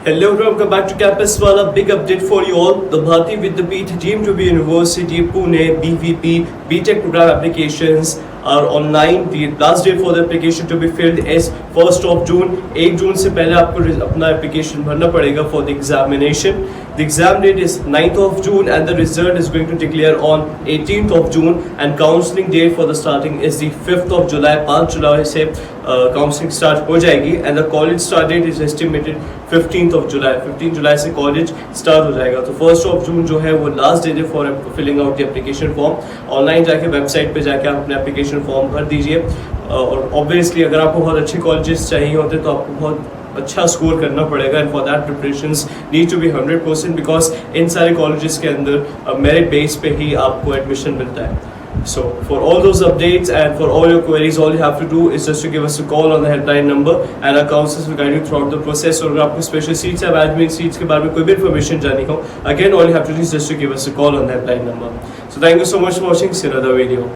Hello everyone, welcome back to Campuswala. Big update for you all. The Bharti Vidhapeeth deemed to be University Pune BVP B.tech program applications are online. The last date for the application to be filled is 1st of June. 1 June से पहले आपको अपना application भरना पड़ेगा for the examination. The exam date is 9th of June and the result is going to declare on 18th of June and counselling date for the starting is the 5th of July. 5 जुलाई से counselling start हो जाएगी and the college start date is estimated 15th of July. 15 जुलाई से college start हो जाएगा. तो 1st of June जो है वो last day for filling out the application form. Online जाके website पे जाके आप अपने application form भर दीजिए और obviously अगर आपको बहुत अच्छे colleges चाहिए होते तो आपको बहुत अच्छा स्कोर करना पड़ेगा and for that preparations need to be 100% because इन सारे कॉलेजेस के अंदर मेरिट बेस पे ही आपको एडमिशन मिलता है. So for all those updates and for all your queries, all you have to do is just to give us a call on the helpline number and our counselors will guide you throughout the process. और अगर आपको special seats या admin seats के बारे में कोई भी information जाननी हो, again all you have to do is just to give us a call on the helpline number. So thank you so much for watching. See you in another video.